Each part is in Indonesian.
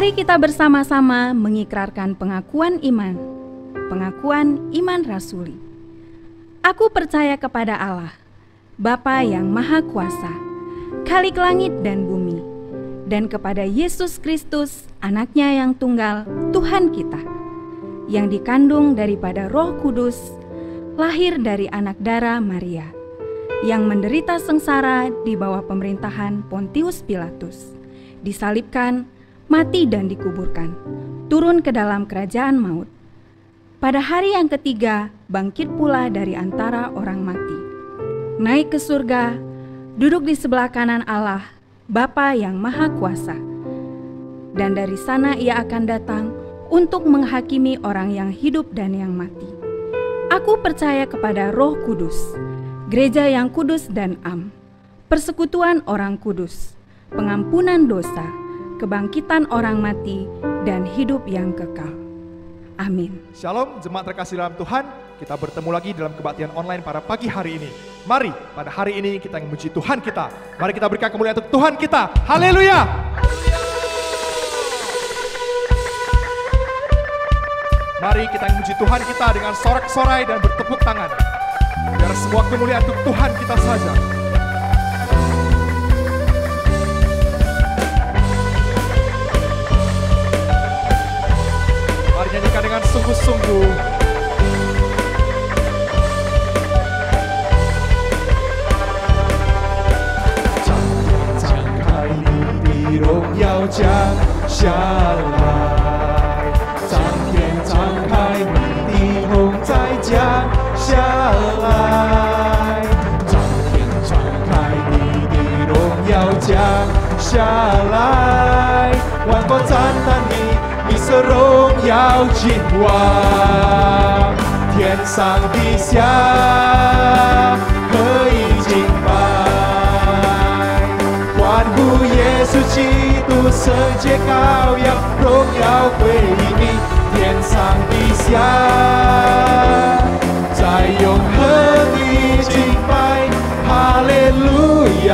Mari kita bersama-sama mengikrarkan pengakuan iman rasuli. Aku percaya kepada Allah, Bapa yang Maha Kuasa, Khalik langit dan bumi, dan kepada Yesus Kristus, Anaknya yang tunggal, Tuhan kita, yang dikandung daripada Roh Kudus, lahir dari anak darah Maria, yang menderita sengsara di bawah pemerintahan Pontius Pilatus, disalibkan, mati dan dikuburkan, turun ke dalam kerajaan maut. Pada hari yang ketiga, bangkit pula dari antara orang mati, naik ke surga, duduk di sebelah kanan Allah, Bapa yang Maha Kuasa. Dan dari sana ia akan datang untuk menghakimi orang yang hidup dan yang mati. Aku percaya kepada Roh Kudus, gereja yang kudus dan am, persekutuan orang kudus, pengampunan dosa, kebangkitan orang mati, dan hidup yang kekal. Amin. Shalom jemaat terkasih dalam Tuhan, kita bertemu lagi dalam kebaktian online pada pagi hari ini. Mari pada hari ini kita memuji Tuhan kita. Mari kita berikan kemuliaan untuk Tuhan kita. Haleluya. Mari kita memuji Tuhan kita dengan sorak-sorai dan bertepuk tangan. Biar semua kemuliaan untuk Tuhan kita saja. Nyanyikan dengan sungguh-sungguh.将天敞开，你的荣耀降下来。将天敞开，你的同在降下来。将天敞开，你的荣耀降下来。万国赞叹你。你是荣耀君王，天上地下可以敬拜，欢呼耶稣基督圣洁羔羊，荣耀归于你，天上地下在永恒里敬拜，哈利路亚，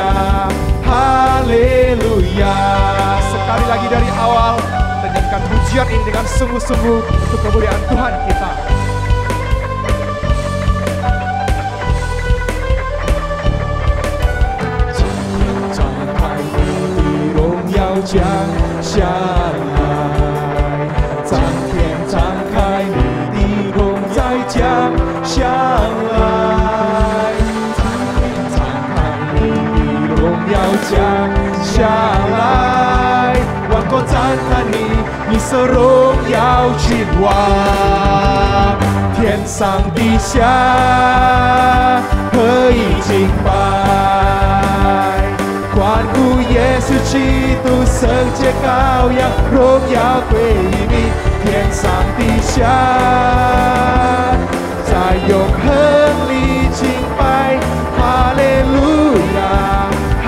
哈利路亚。Sekali lagi dari awal, kita nyanyikan pujian ini dengan sungguh-sungguh untuk kemuliaan Tuhan kita. Kau赞叹你是荣耀君王，天上地下可以敬拜，欢呼耶稣基督圣洁羔羊，荣耀归于你，天上地下在永恒里敬拜，哈利路亚，哈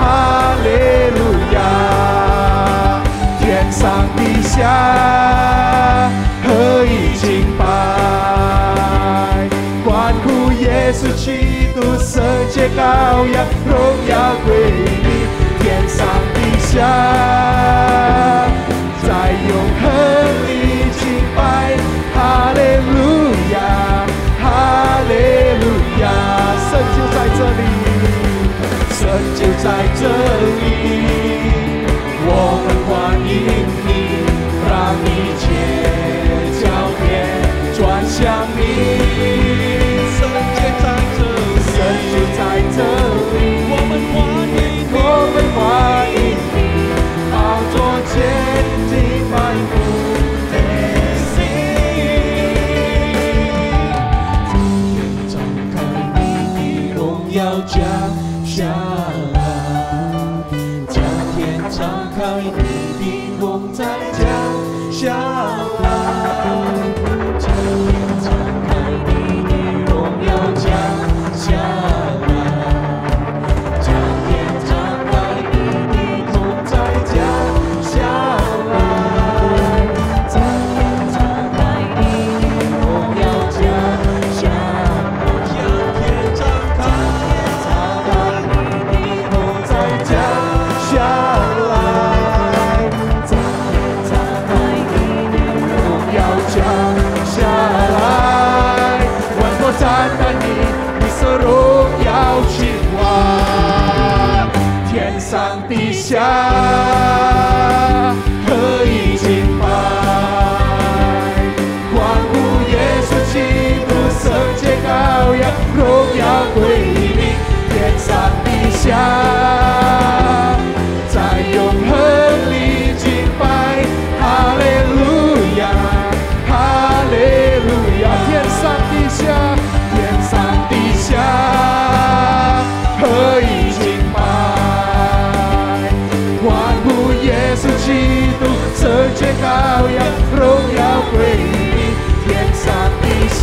利路亚。天上地下可以敬拜，欢呼耶稣基督圣洁羔羊，荣耀归于你，天上地下在永恒里敬拜，哈利路亚，哈利路亚。神就在这里，神就在这里，我们欢迎你，让一切焦点转向你。神就在这里，神就在这里，我们欢迎你，我们欢迎你，宝座前进满目的心。天敞开，你的荣耀降下来。敞开你的同在降下来，将天敞开你的荣耀降下来，将天敞开你的同在降下来，将天敞开你的荣耀降下来，将天敞开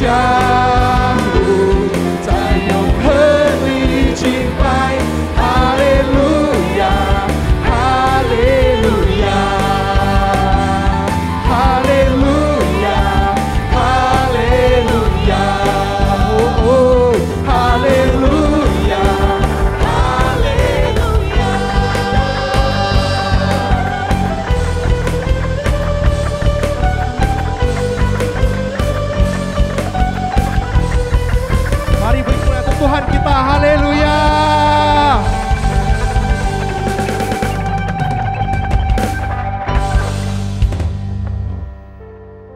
降临，在永恒里敬拜，哈利路亚，哈利路亚，哈利路亚，哈利路亚，哦，哈利路亚，哈利路亚。Mari beri kemuliaan untuk Tuhan kita, haleluya.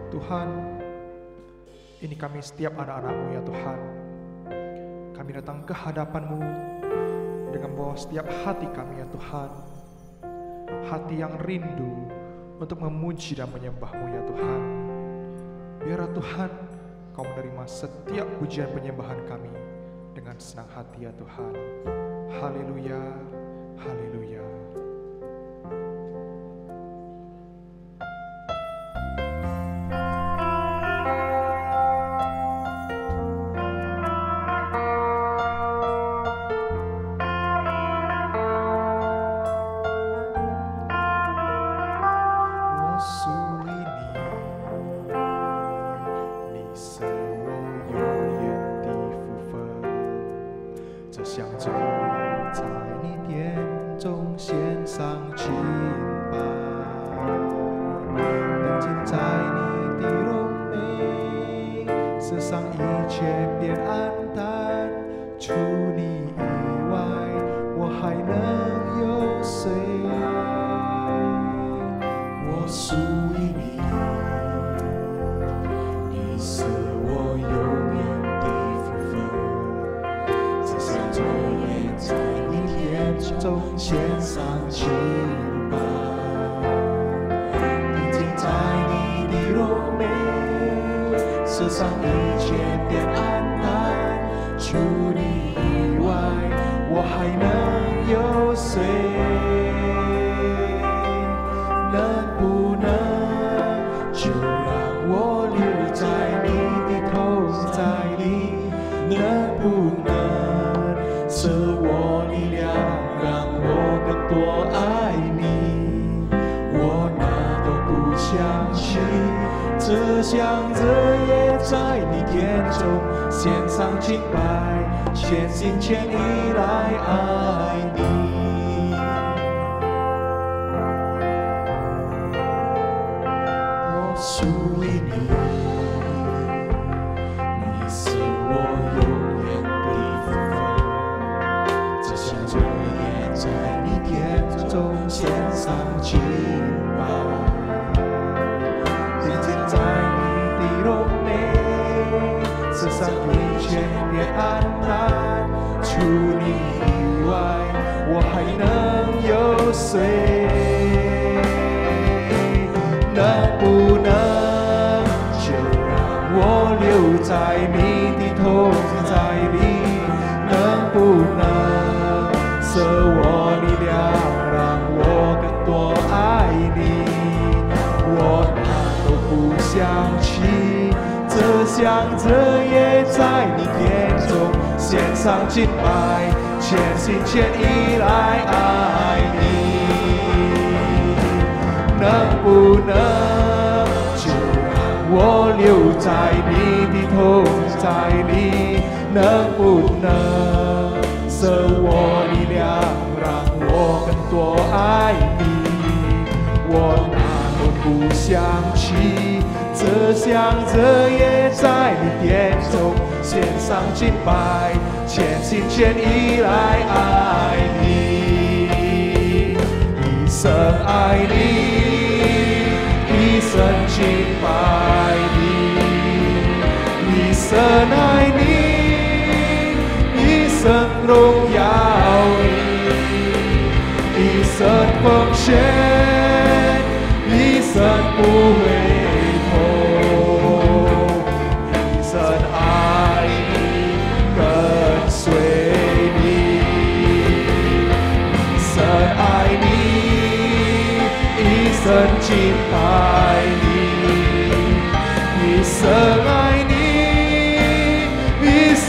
Tuhan, ini kami setiap anak-anak-Mu ya Tuhan. Kami datang ke hadapan-Mu dengan bawa setiap hati kami ya Tuhan. Hati yang rindu untuk memuji dan menyembah-Mu ya Tuhan. Biarlah Tuhan, Kau menerima setiap pujian penyembahan kami dengan senang hati ya Tuhan. Haleluya, haleluya.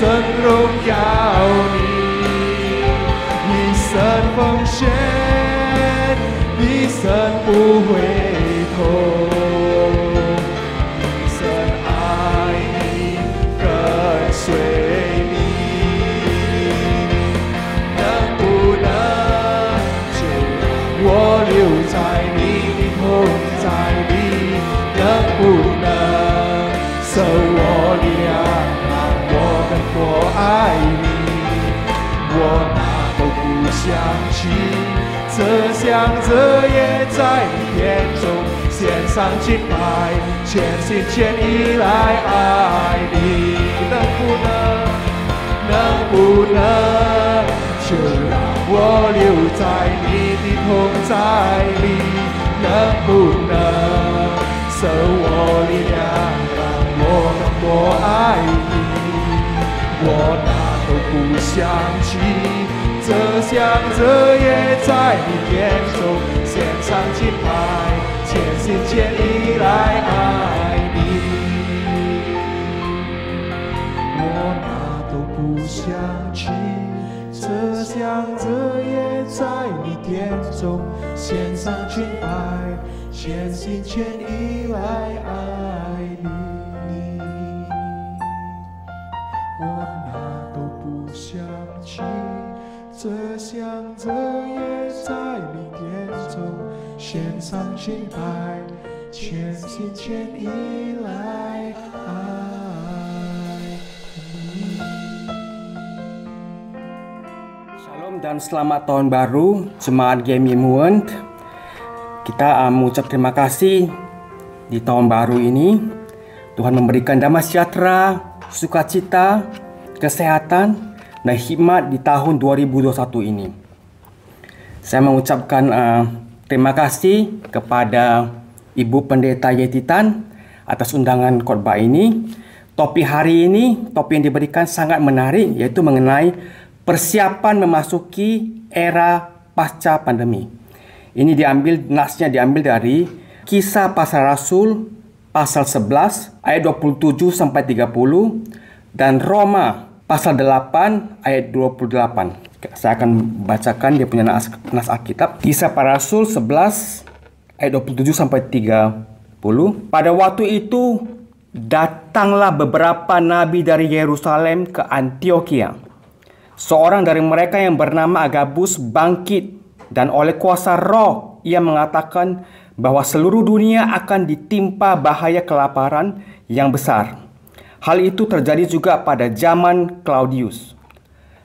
神荣耀你，一生奉献，一生不回头，一生爱你，跟随你，能不能就让我留在你的同在里？能不能受我力量，让我更多爱你？我哪都不想去，这想这也在你眼中献上敬拜，全心全意来爱你。能不能就让我留在你的同在里？能不能受我力量，让我更多爱你？我哪都不想去，这想这也在你眼中献上敬拜，全心全意来爱你。我哪都不想去，这想这也在你眼中献上敬拜，全心全意来爱你。我哪都不想去，这想这也在你眼中献上敬拜，全心全意来爱你。 Shalom dan selamat tahun baru Jemaat GMI Muent. Kita mengucap terima kasih di tahun baru ini. Tuhan memberikan damai sejahtera, sukacita, kesehatan, dan hikmat di tahun 2021 ini. Saya mengucapkan terima kasih kepada Ibu Pendeta Yeti Tan atas undangan khotbah ini. Topik hari ini, topik yang diberikan sangat menarik, yaitu mengenai persiapan memasuki era pasca pandemi. Ini nasnya diambil dari Kisah Para Rasul pasal 11 ayat 27 sampai 30 dan Roma pasal 8 ayat 28. Saya akan bacakan dia punya nas Alkitab. Kisah Para Rasul 11 ayat 27 sampai 30. Pada waktu itu datanglah beberapa nabi dari Yerusalem ke Antiokhia. Seorang dari mereka yang bernama Agabus bangkit dan oleh kuasa roh ia mengatakan bahwa seluruh dunia akan ditimpa bahaya kelaparan yang besar. Hal itu terjadi juga pada zaman Claudius.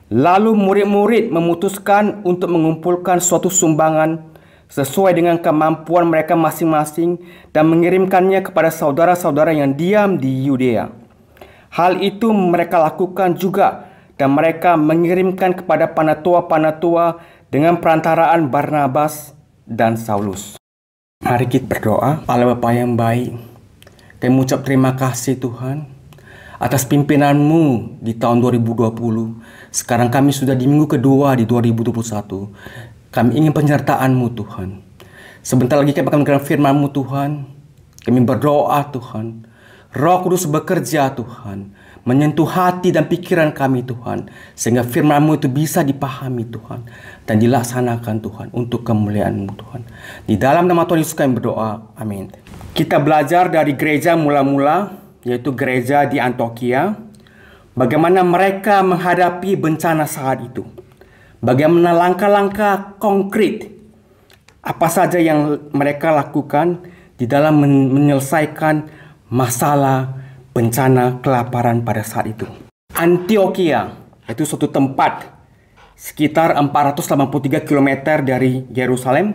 Lalu murid-murid memutuskan untuk mengumpulkan suatu sumbangan sesuai dengan kemampuan mereka masing-masing dan mengirimkannya kepada saudara-saudara yang diam di Yudea. Hal itu mereka lakukan juga dan mereka mengirimkan kepada panatua-panatua dengan perantaraan Barnabas dan Saulus. Mari kita berdoa. Allah Bapa yang baik, kami mengucap terima kasih Tuhan atas pimpinanmu di tahun 2020. Sekarang kami sudah di minggu kedua di 2021. Kami ingin penyertaan-Mu Tuhan. Sebentar lagi kami akan mendengar firman-Mu Tuhan. Kami berdoa Tuhan, Roh Kudus bekerja Tuhan, menyentuh hati dan pikiran kami Tuhan, sehingga firman-Mu itu bisa dipahami Tuhan dan dilaksanakan Tuhan untuk kemuliaan-Mu Tuhan. Di dalam nama Tuhan Yesus kami berdoa, amin. Kita belajar dari gereja mula-mula, yaitu gereja di Antiokhia, bagaimana mereka menghadapi bencana saat itu, bagaimana langkah-langkah konkret apa saja yang mereka lakukan di dalam menyelesaikan masalah bencana kelaparan pada saat itu. Antiokhia itu suatu tempat sekitar 483 km dari Yerusalem.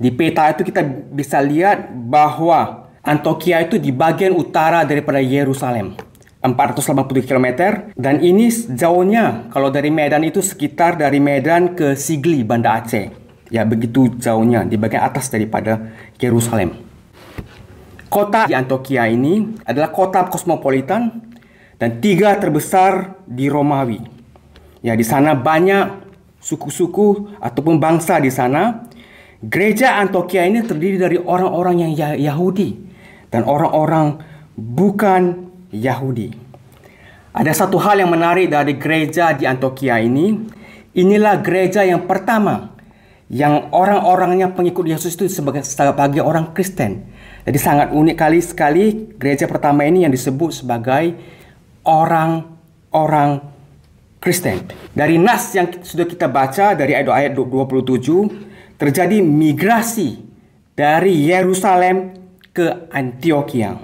Di peta itu kita bisa lihat bahwa Antiokhia itu di bagian utara daripada Yerusalem, 483 km, dan ini jauhnya kalau dari Medan itu sekitar dari Medan ke Sigli, Banda Aceh. Ya, begitu jauhnya di bagian atas daripada Yerusalem. Kota di Antiokhia ini adalah kota kosmopolitan dan 3 terbesar di Romawi. Ya, di sana banyak suku-suku ataupun bangsa di sana. Gereja Antiokhia ini terdiri dari orang-orang yang Yahudi dan orang-orang bukan Yahudi. Ada satu hal yang menarik dari gereja di Antioquia ini. Inilah gereja yang pertama yang orang-orangnya pengikut Yesus itu sebagai orang Kristen. Jadi sangat unik sekali gereja pertama ini yang disebut sebagai orang-orang Kristen. Dari nas yang sudah kita baca dari ayat 27, terjadi migrasi dari Yerusalem ke Antioquia.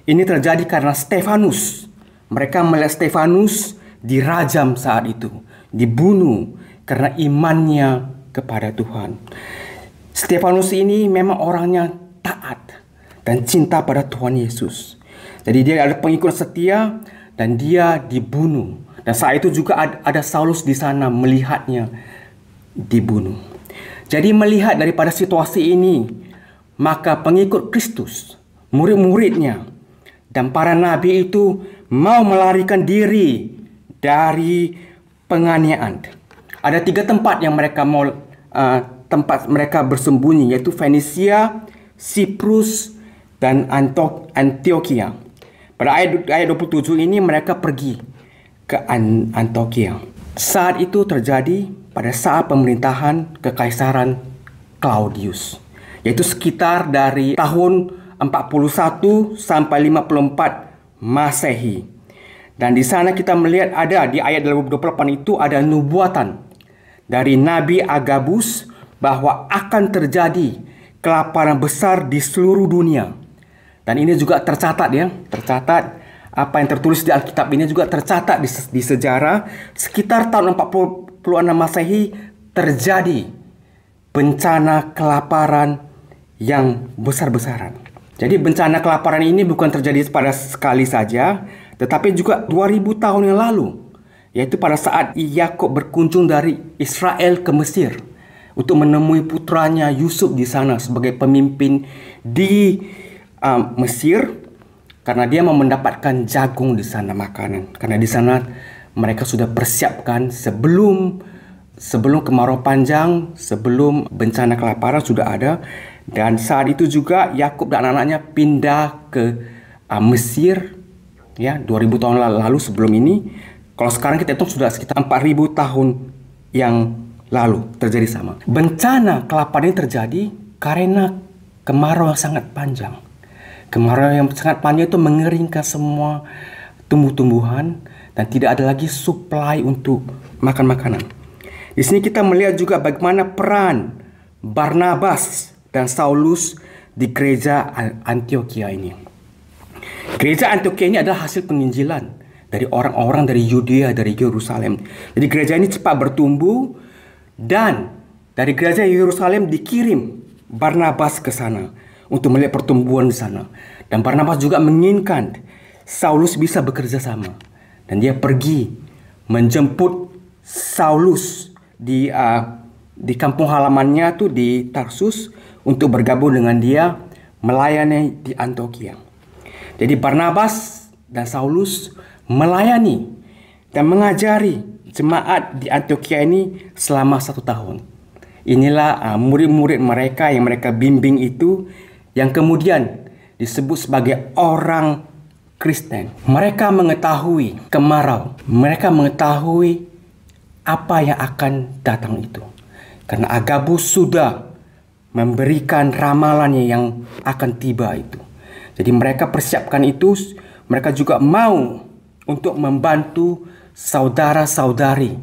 Ini terjadi karena Stefanus. Mereka melihat Stefanus dirajam saat itu, dibunuh karena imannya kepada Tuhan. Stefanus ini memang orangnya taat dan cinta pada Tuhan Yesus. Jadi dia ada pengikut setia dan dia dibunuh. Dan saat itu juga ada Saulus di sana melihatnya dibunuh. Jadi melihat daripada situasi ini, maka pengikut Kristus, murid-muridnya, dan para nabi itu mau melarikan diri dari penganiayaan. Ada 3 tempat yang mereka mau tempat mereka bersembunyi, yaitu Fenisia, Siprus, dan Antioquia. Pada ayat 27 ini mereka pergi ke Antioquia. Saat itu terjadi pada saat pemerintahan Kekaisaran Claudius, yaitu sekitar dari tahun 41 sampai 54 Masehi. Dan di sana kita melihat ada di ayat 28 itu ada nubuatan dari Nabi Agabus bahwa akan terjadi kelaparan besar di seluruh dunia. Dan ini juga tercatat apa yang tertulis di Alkitab ini juga tercatat di sejarah. Sekitar tahun 46 Masehi terjadi bencana kelaparan yang besar-besaran. Jadi bencana kelaparan ini bukan terjadi pada sekali saja, tetapi juga 2000 tahun yang lalu, yaitu pada saat Yakub berkunjung dari Israel ke Mesir untuk menemui putranya Yusuf di sana sebagai pemimpin di Mesir. Karena dia mau mendapatkan jagung di sana, makanan. Karena di sana mereka sudah persiapkan sebelum kemarau panjang, sebelum bencana kelaparan sudah ada. Dan saat itu juga Yakub dan anak-anaknya pindah ke Mesir, ya, 2000 tahun lalu sebelum ini. Kalau sekarang kita hitung sudah sekitar 4000 tahun yang lalu terjadi sama. Bencana kelaparan ini terjadi karena kemarau yang sangat panjang. Kemarau yang sangat panjang itu mengeringkan semua tumbuh-tumbuhan dan tidak ada lagi suplai untuk makan makanan. Di sini kita melihat juga bagaimana peran Barnabas dan Saulus di gereja Antioquia ini. Gereja Antioquia ini adalah hasil penginjilan dari orang-orang dari Yudea, dari Yerusalem. Jadi gereja ini cepat bertumbuh dan dari gereja Yerusalem dikirim Barnabas ke sana untuk melihat pertumbuhan di sana. Dan Barnabas juga menginginkan Saulus bisa bekerja sama. Dan dia pergi menjemput Saulus di kampung halamannya tuh di Tarsus untuk bergabung dengan dia melayani di Antioquia. Jadi Barnabas dan Saulus melayani dan mengajari jemaat di Antioquia ini selama 1 tahun. Inilah murid-murid mereka yang mereka bimbing itu, yang kemudian disebut sebagai orang Kristen. Mereka mengetahui kemarau. Mereka mengetahui apa yang akan datang itu. Karena Agabus sudah memberikan ramalannya yang akan tiba itu. Jadi mereka persiapkan itu. Mereka juga mau untuk membantu saudara-saudari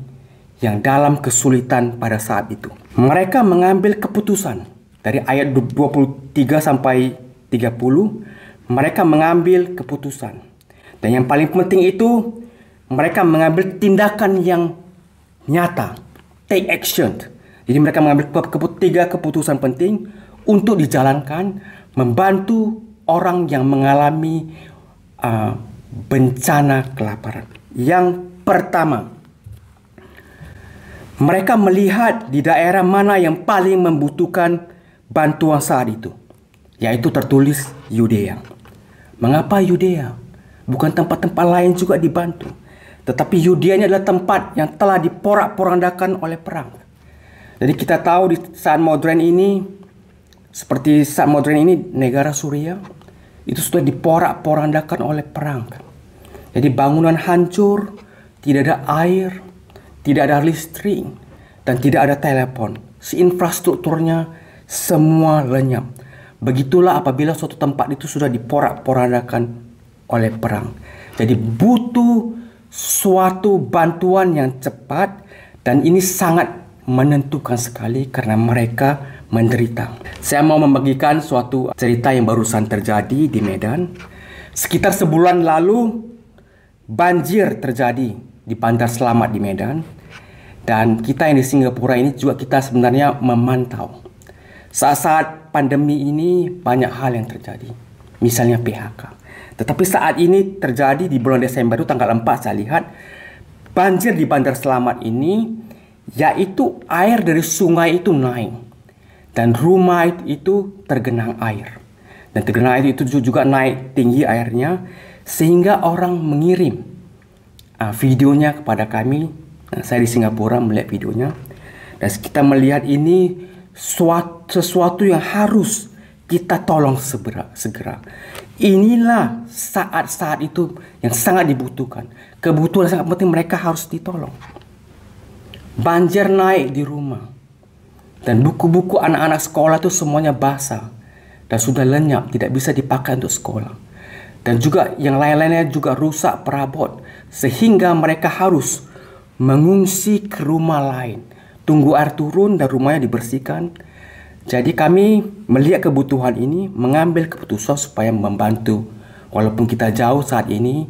yang dalam kesulitan pada saat itu. Mereka mengambil keputusan. Dari ayat 23 sampai 30, mereka mengambil keputusan. Dan yang paling penting itu, mereka mengambil tindakan yang nyata. Take action. Jadi mereka mengambil 3 keputusan penting untuk dijalankan, membantu orang yang mengalami bencana kelaparan. Yang pertama, mereka melihat di daerah mana yang paling membutuhkan bantuan saat itu, yaitu tertulis Yudea. Mengapa Yudea? Bukan tempat-tempat lain juga dibantu, tetapi Yudea ini adalah tempat yang telah diporak-porandakan oleh perang. Jadi kita tahu di saat modern ini, seperti saat modern ini negara Suriah itu sudah diporak-porandakan oleh perang. Jadi bangunan hancur, tidak ada air, tidak ada listrik, dan tidak ada telepon. Infrastrukturnya semua lenyap. Begitulah apabila suatu tempat itu sudah diporak-porandakan oleh perang. Jadi butuh suatu bantuan yang cepat, dan ini sangat menentukan sekali karena mereka menderita. Saya mau membagikan suatu cerita yang barusan terjadi di Medan. Sekitar sebulan lalu banjir terjadi di Bandar Selamat di Medan. Dan kita yang di Singapura ini juga kita sebenarnya memantau. Saat-saat pandemi ini banyak hal yang terjadi. Misalnya PHK. Tetapi saat ini terjadi di bulan Desember itu tanggal 4 saya lihat banjir di Bandar Selamat ini, yaitu air dari sungai itu naik dan rumah itu tergenang air. Dan tergenang air itu juga naik tinggi airnya sehingga orang mengirim videonya kepada kami. Saya di Singapura melihat videonya dan kita melihat ini sesuatu yang harus kita tolong segera. Inilah saat-saat itu yang sangat dibutuhkan. Kebutuhan sangat penting, mereka harus ditolong. Banjir naik di rumah dan buku-buku anak-anak sekolah itu semuanya basah dan sudah lenyap, tidak bisa dipakai untuk sekolah. Dan juga yang lain-lainnya juga rusak perabot sehingga mereka harus mengungsi ke rumah lain. Tunggu air turun dan rumahnya dibersihkan. Jadi kami melihat kebutuhan ini, mengambil keputusan supaya membantu. Walaupun kita jauh saat ini,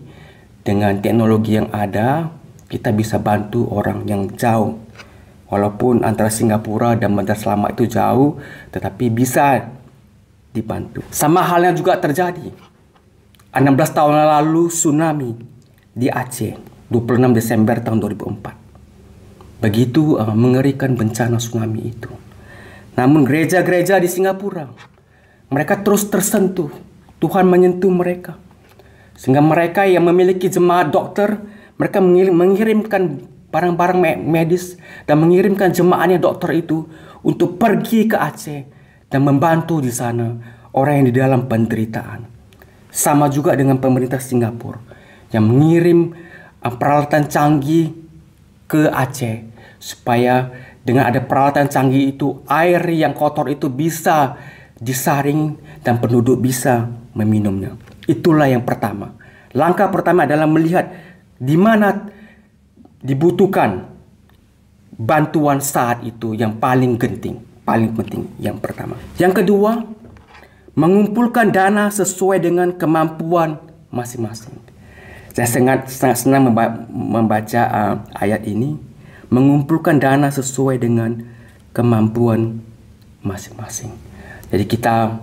dengan teknologi yang ada, kita bisa bantu orang yang jauh. Walaupun antara Singapura dan Bandar Selamat itu jauh, tetapi bisa dibantu. Sama halnya juga terjadi 16 tahun lalu tsunami di Aceh. 26 Desember tahun 2004. Begitu mengerikan bencana tsunami itu. Namun gereja-gereja di Singapura, mereka terus tersentuh. Tuhan menyentuh mereka. Sehingga mereka yang memiliki jemaat dokter, mereka mengirimkan barang-barang medis dan mengirimkan jemaatnya dokter itu untuk pergi ke Aceh dan membantu di sana orang yang di dalam penderitaan. Sama juga dengan pemerintah Singapura yang mengirim peralatan canggih ke Aceh supaya dengan ada peralatan canggih itu air yang kotor itu bisa disaring dan penduduk bisa meminumnya. Itulah yang pertama. Langkah pertama adalah melihat di mana dibutuhkan bantuan saat itu yang paling penting yang pertama. Yang kedua, mengumpulkan dana sesuai dengan kemampuan masing-masing. Saya sangat senang membaca ayat ini. Mengumpulkan dana sesuai dengan kemampuan masing-masing. Jadi kita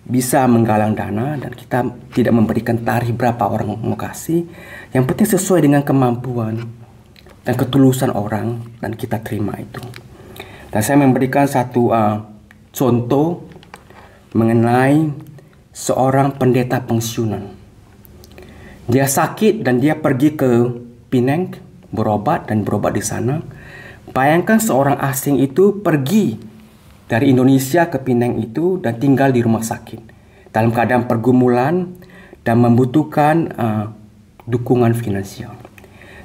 bisa menggalang dana dan kita tidak memberikan tarif berapa orang mau kasih. Yang penting sesuai dengan kemampuan dan ketulusan orang dan kita terima itu. Dan saya memberikan satu contoh mengenai seorang pendeta pensiunan. Dia sakit dan dia pergi ke Penang berobat di sana. Bayangkan seorang asing itu pergi dari Indonesia ke Penang itu dan tinggal di rumah sakit dalam keadaan pergumulan dan membutuhkan dukungan finansial.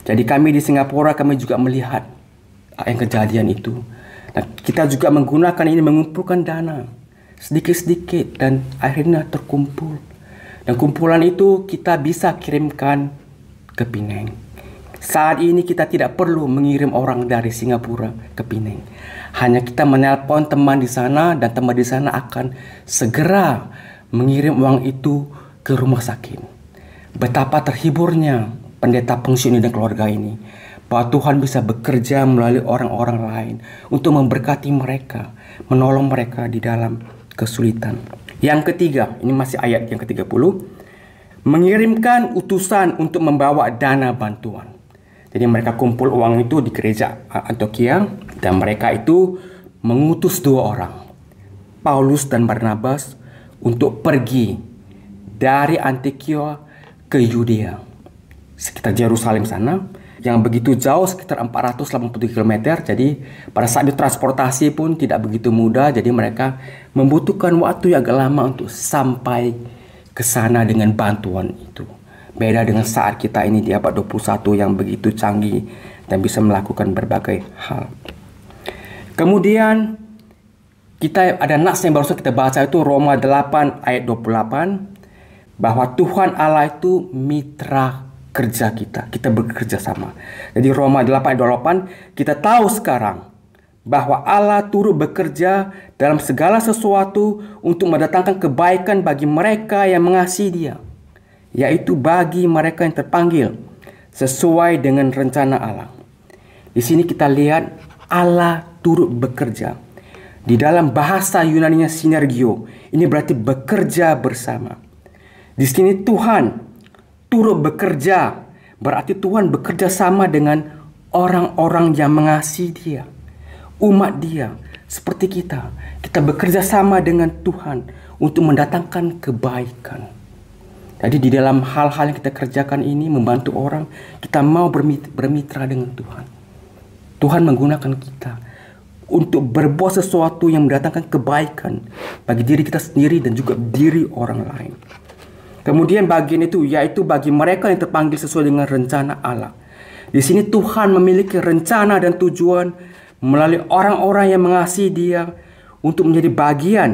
Jadi kami di Singapura kami juga melihat yang kejadian itu. Dan kita juga menggunakan ini mengumpulkan dana sedikit-sedikit dan akhirnya terkumpul. Dan kumpulan itu kita bisa kirimkan ke Penang. Saat ini kita tidak perlu mengirim orang dari Singapura ke Penang. Hanya kita menelpon teman di sana dan teman di sana akan segera mengirim uang itu ke rumah sakit. Betapa terhiburnya pendeta pensiun dan keluarga ini. Bahwa Tuhan bisa bekerja melalui orang-orang lain untuk memberkati mereka, menolong mereka di dalam kesulitan. Yang ketiga, ini masih ayat yang ke-30. Mengirimkan utusan untuk membawa dana bantuan. Jadi mereka kumpul uang itu di gereja Antioquia dan mereka itu mengutus 2 orang, Paulus dan Barnabas, untuk pergi dari Antioquia ke Yudea, sekitar Yerusalem sana, yang begitu jauh sekitar 480 km. Jadi pada saat ditransportasi pun tidak begitu mudah. Jadi mereka membutuhkan waktu yang agak lama untuk sampai ke sana dengan bantuan itu. Beda dengan saat kita ini di abad 21 yang begitu canggih dan bisa melakukan berbagai hal. Kemudian kita ada nas yang baru saja kita baca, itu Roma 8 ayat 28, bahwa Tuhan Allah itu mitra kerja kita. Kita bekerja sama. Jadi Roma 8 ayat 28, kita tahu sekarang bahwa Allah turut bekerja dalam segala sesuatu untuk mendatangkan kebaikan bagi mereka yang mengasihi Dia, yaitu bagi mereka yang terpanggil sesuai dengan rencana Allah. Di sini kita lihat Allah turut bekerja. Di dalam bahasa Yunaninya sinergio, ini berarti bekerja bersama. Di sini Tuhan turut bekerja, berarti Tuhan bekerja sama dengan orang-orang yang mengasihi Dia. Umat Dia seperti kita bekerja sama dengan Tuhan untuk mendatangkan kebaikan. Jadi di dalam hal-hal yang kita kerjakan ini, membantu orang, kita mau bermitra dengan Tuhan. Tuhan menggunakan kita untuk berbuat sesuatu yang mendatangkan kebaikan bagi diri kita sendiri dan juga diri orang lain. Kemudian bagian itu yaitu bagi mereka yang terpanggil sesuai dengan rencana Allah. Di sini Tuhan memiliki rencana dan tujuan melalui orang-orang yang mengasihi Dia untuk menjadi bagian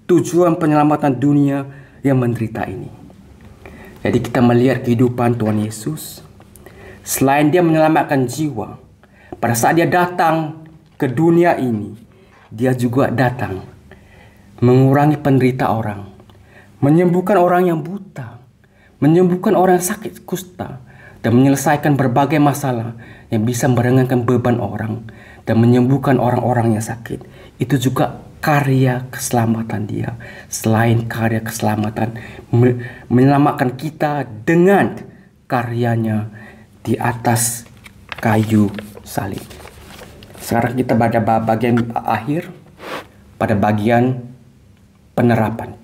tujuan penyelamatan dunia yang menderita ini. Jadi kita melihat kehidupan Tuhan Yesus. Selain Dia menyelamatkan jiwa, pada saat Dia datang ke dunia ini, Dia juga datang mengurangi penderita orang, menyembuhkan orang yang buta, menyembuhkan orang yang sakit kusta, dan menyelesaikan berbagai masalah yang bisa meringankan beban orang dan menyembuhkan orang-orang yang sakit. Itu juga karya keselamatan Dia. Selain karya keselamatan, menyelamatkan kita dengan karyanya di atas kayu salib. Sekarang kita pada bagian akhir, pada bagian penerapan.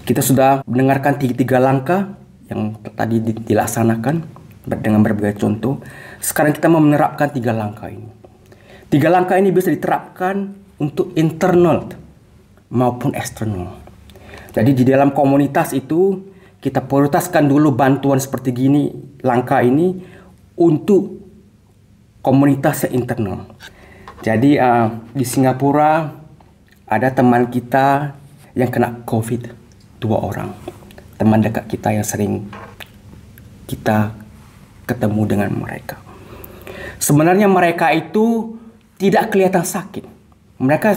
Kita sudah mendengarkan tiga langkah yang tadi dilaksanakan dengan berbagai contoh. Sekarang kita mau menerapkan 3 langkah ini. 3 langkah ini bisa diterapkan untuk internal maupun eksternal. Jadi di dalam komunitas itu kita prioritaskan dulu bantuan seperti gini, langkah ini untuk komunitas yang internal. Jadi di Singapura ada teman kita yang kena COVID, 2 orang. Teman dekat kita yang sering kita ketemu dengan mereka. Sebenarnya mereka itu tidak kelihatan sakit. Mereka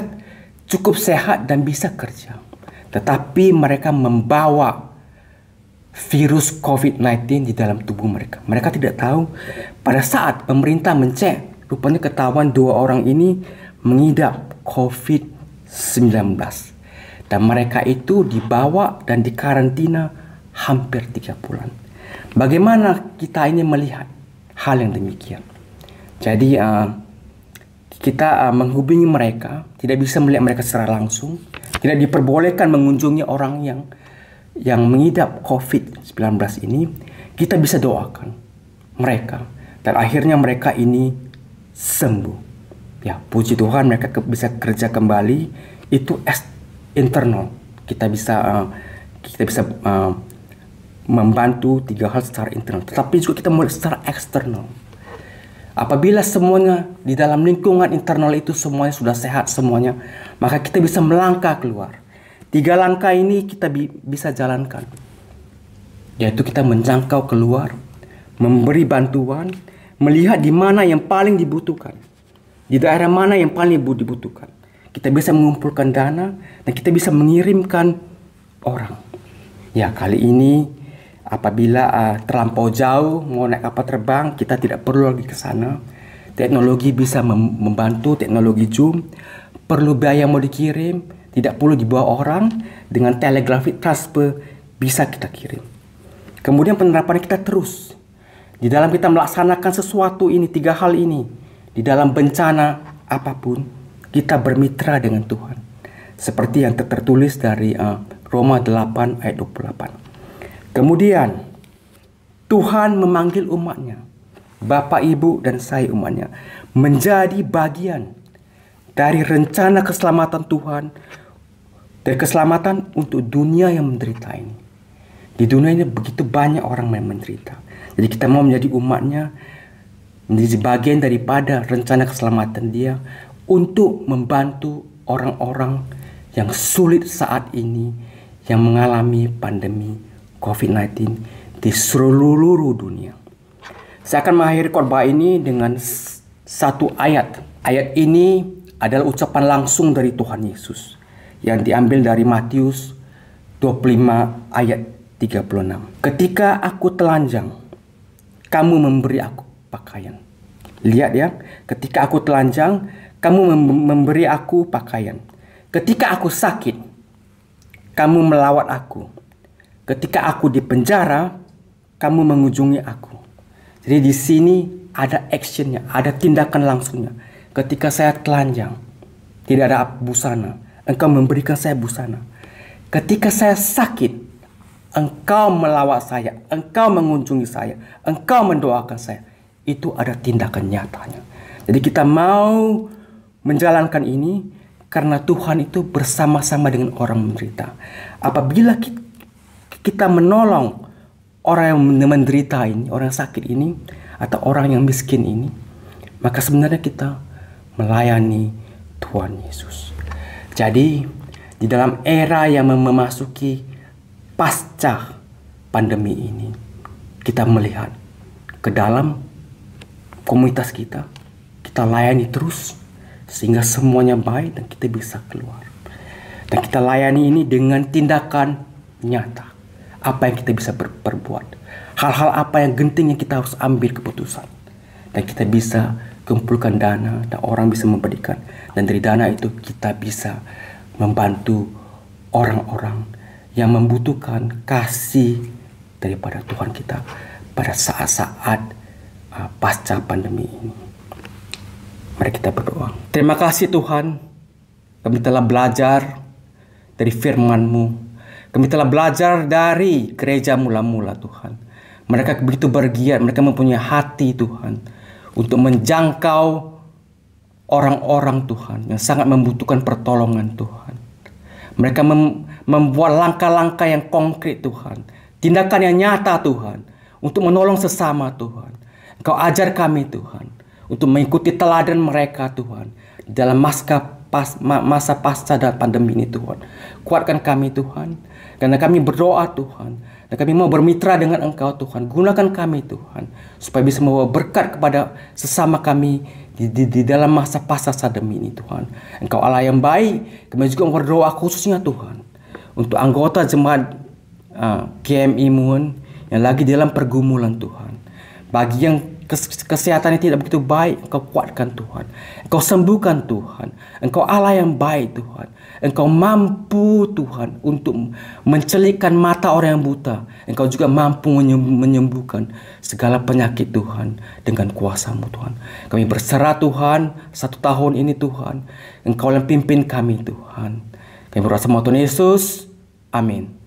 cukup sehat dan bisa kerja. Tetapi mereka membawa virus COVID-19 di dalam tubuh mereka. Mereka tidak tahu. Pada saat pemerintah mencek, rupanya ketahuan 2 orang ini mengidap COVID-19. Dan mereka itu dibawa dan dikarantina hampir 3 bulan. Bagaimana kita ini melihat hal yang demikian? Jadi kita menghubungi mereka, tidak bisa melihat mereka secara langsung, tidak diperbolehkan mengunjungi orang yang mengidap COVID-19 ini. Kita bisa doakan mereka dan akhirnya mereka ini sembuh. Ya, puji Tuhan mereka bisa kerja kembali. Itu internal. Kita bisa membantu 3 hal secara internal. Tetapi juga kita melihat secara eksternal. Apabila semuanya di dalam lingkungan internal itu semuanya sudah sehat semuanya, maka kita bisa melangkah keluar. 3 langkah ini kita bisa jalankan. Yaitu kita menjangkau keluar, memberi bantuan, melihat di mana yang paling dibutuhkan. Di daerah mana yang paling dibutuhkan. Kita bisa mengumpulkan dana dan kita bisa mengirimkan orang. Ya, kali ini apabila terlampau jauh mau naik kapal terbang, kita tidak perlu lagi ke sana. Teknologi bisa membantu, teknologi Zoom. Perlu biaya mau dikirim, tidak perlu dibawa orang. Dengan telegraphic transfer bisa kita kirim. Kemudian penerapan kita terus. Di dalam kita melaksanakan sesuatu ini, 3 hal ini. Di dalam bencana apapun, kita bermitra dengan Tuhan. Seperti yang tertulis dari Roma 8 ayat 28. Kemudian Tuhan memanggil umatnya, Bapak, Ibu, dan saya umatnya, menjadi bagian dari rencana keselamatan Tuhan, dari keselamatan untuk dunia yang menderita ini. Di dunia ini begitu banyak orang yang menderita. Jadi kita mau menjadi umatnya, menjadi bagian daripada rencana keselamatan Dia untuk membantu orang-orang yang sulit saat ini, yang mengalami pandemi COVID-19 di seluruh dunia. Saya akan mengakhiri khotbah ini dengan satu ayat. Ayat ini adalah ucapan langsung dari Tuhan Yesus yang diambil dari Matius 25 ayat 36. Ketika aku telanjang, kamu memberi aku pakaian. Lihat ya, ketika aku telanjang, kamu memberi aku pakaian. Ketika aku sakit, kamu melawat aku. Ketika aku di penjara, kamu mengunjungi aku. Jadi di sini ada actionnya, ada tindakan langsungnya. Ketika saya telanjang, tidak ada busana, Engkau memberikan saya busana. Ketika saya sakit, Engkau melawat saya, Engkau mengunjungi saya, Engkau mendoakan saya. Itu ada tindakan nyatanya. Jadi kita mau menjalankan ini karena Tuhan itu bersama-sama dengan orang menderita. Apabila kita menolong orang yang menderita ini, orang yang sakit ini, atau orang yang miskin ini, maka sebenarnya kita melayani Tuhan Yesus. Jadi di dalam era yang memasuki pasca pandemi ini, kita melihat ke dalam komunitas kita layani terus sehingga semuanya baik dan kita bisa keluar. Dan kita layani ini dengan tindakan nyata. Apa yang kita bisa perbuat, hal-hal apa yang genting yang kita harus ambil keputusan, dan kita bisa kumpulkan dana dan orang bisa memberikan, dan dari dana itu kita bisa membantu orang-orang yang membutuhkan kasih daripada Tuhan kita pada saat-saat pasca pandemi ini. Mari kita berdoa. Terima kasih Tuhan, kami telah belajar dari firman-Mu. Kami telah belajar dari gereja mula-mula Tuhan. Mereka begitu bergiat, mereka mempunyai hati Tuhan untuk menjangkau orang-orang Tuhan yang sangat membutuhkan pertolongan Tuhan. Mereka membuat langkah-langkah yang konkret Tuhan, tindakan yang nyata Tuhan, untuk menolong sesama Tuhan. Engkau ajar kami Tuhan untuk mengikuti teladan mereka Tuhan dalam masa pasca dan pandemi ini Tuhan. Kuatkan kami Tuhan, karena kami berdoa Tuhan, dan kami mau bermitra dengan Engkau Tuhan. Gunakan kami Tuhan, supaya bisa membawa berkat kepada sesama kami di dalam masa pasca pandemi ini Tuhan. Engkau Allah yang baik. Kami juga berdoa khususnya Tuhan untuk anggota jemaat GMI Mueun yang lagi dalam pergumulan Tuhan. Bagi yang kesehatannya tidak begitu baik, Engkau kuatkan Tuhan. Engkau sembuhkan Tuhan. Engkau Allah yang baik Tuhan. Engkau mampu Tuhan untuk mencelikkan mata orang yang buta. Engkau juga mampu menyembuhkan segala penyakit Tuhan dengan kuasa-Mu Tuhan. Kami berserah Tuhan 1 tahun ini Tuhan. Engkau yang pimpin kami Tuhan. Kami berdoa sama Tuhan Yesus. Amin.